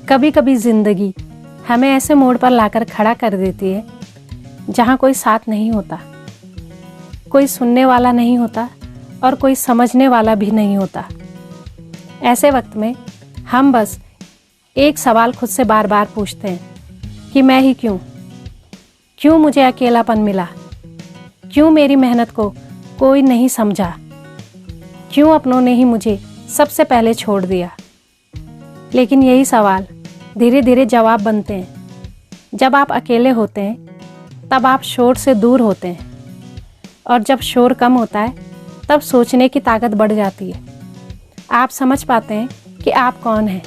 कभी कभी ज़िंदगी हमें ऐसे मोड़ पर लाकर खड़ा कर देती है जहाँ कोई साथ नहीं होता, कोई सुनने वाला नहीं होता और कोई समझने वाला भी नहीं होता। ऐसे वक्त में हम बस एक सवाल खुद से बार बार पूछते हैं कि मैं ही क्यों मुझे अकेलापन मिला, क्यों मेरी मेहनत को कोई नहीं समझा, क्यों अपनों ने ही मुझे सबसे पहले छोड़ दिया। लेकिन यही सवाल धीरे धीरे जवाब बनते हैं। जब आप अकेले होते हैं तब आप शोर से दूर होते हैं, और जब शोर कम होता है तब सोचने की ताकत बढ़ जाती है। आप समझ पाते हैं कि आप कौन हैं,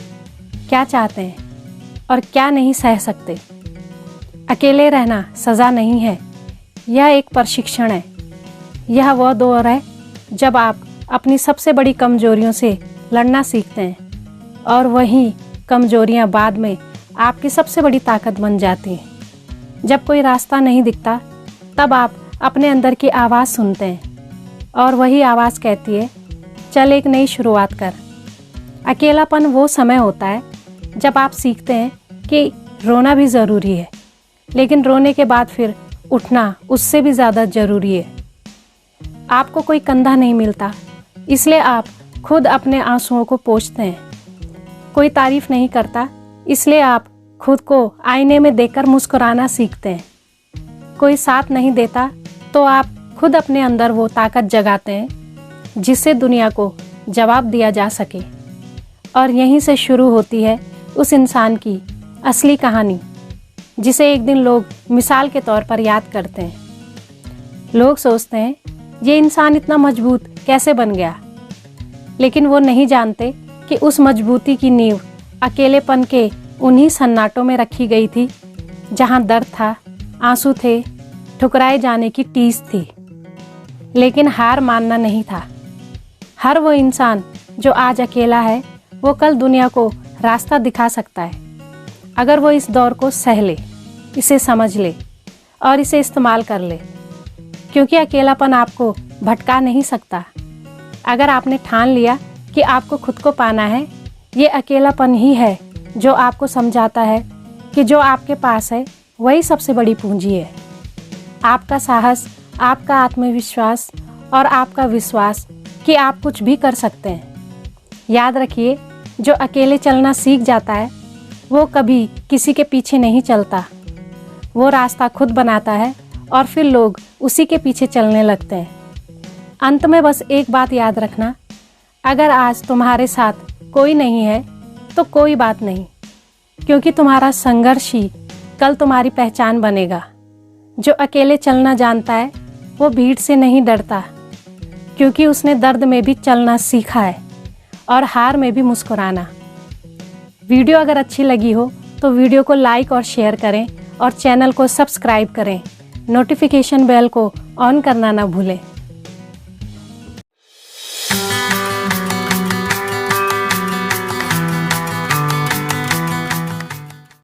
क्या चाहते हैं और क्या नहीं सह सकते। अकेले रहना सज़ा नहीं है, यह एक प्रशिक्षण है। यह वह दौर है जब आप अपनी सबसे बड़ी कमजोरियों से लड़ना सीखते हैं, और वही कमजोरियां बाद में आपकी सबसे बड़ी ताकत बन जाती हैं। जब कोई रास्ता नहीं दिखता तब आप अपने अंदर की आवाज़ सुनते हैं, और वही आवाज़ कहती है, चल एक नई शुरुआत कर। अकेलापन वो समय होता है जब आप सीखते हैं कि रोना भी ज़रूरी है, लेकिन रोने के बाद फिर उठना उससे भी ज़्यादा ज़रूरी है। आपको कोई कंधा नहीं मिलता, इसलिए आप खुद अपने आंसुओं को पोंछते हैं। कोई तारीफ नहीं करता, इसलिए आप खुद को आईने में देखकर मुस्कुराना सीखते हैं। कोई साथ नहीं देता तो आप खुद अपने अंदर वो ताकत जगाते हैं जिससे दुनिया को जवाब दिया जा सके। और यहीं से शुरू होती है उस इंसान की असली कहानी, जिसे एक दिन लोग मिसाल के तौर पर याद करते हैं। लोग सोचते हैं ये इंसान इतना मजबूत कैसे बन गया, लेकिन वो नहीं जानते कि उस मजबूती की नींव अकेलेपन के उन्हीं सन्नाटों में रखी गई थी जहाँ दर्द था, आंसू थे, ठुकराए जाने की टीस थी। लेकिन हार मानना नहीं था। हर वो इंसान जो आज अकेला है वो कल दुनिया को रास्ता दिखा सकता है, अगर वो इस दौर को सह ले, इसे समझ ले और इसे इस्तेमाल कर ले। क्योंकि अकेलापन आपको भटका नहीं सकता। अगर आपने ठान लिया कि आपको खुद को पाना है, ये अकेलापन ही है जो आपको समझाता है कि जो आपके पास है वही सबसे बड़ी पूंजी है। आपका साहस, आपका आत्मविश्वास और आपका विश्वास कि आप कुछ भी कर सकते हैं। याद रखिए, जो अकेले चलना सीख जाता है वो कभी किसी के पीछे नहीं चलता। वो रास्ता खुद बनाता है और फिर लोग उसी के पीछे चलने लगते हैं। अंत में बस एक बात याद रखना, अगर आज तुम्हारे साथ कोई नहीं है तो कोई बात नहीं, क्योंकि तुम्हारा संघर्ष ही कल तुम्हारी पहचान बनेगा। जो अकेले चलना जानता है वो भीड़ से नहीं डरता, क्योंकि उसने दर्द में भी चलना सीखा है और हार में भी मुस्कुराना। वीडियो अगर अच्छी लगी हो तो वीडियो को लाइक और शेयर करें और चैनल को सब्सक्राइब करें। नोटिफिकेशन बेल को ऑन करना ना भूलें।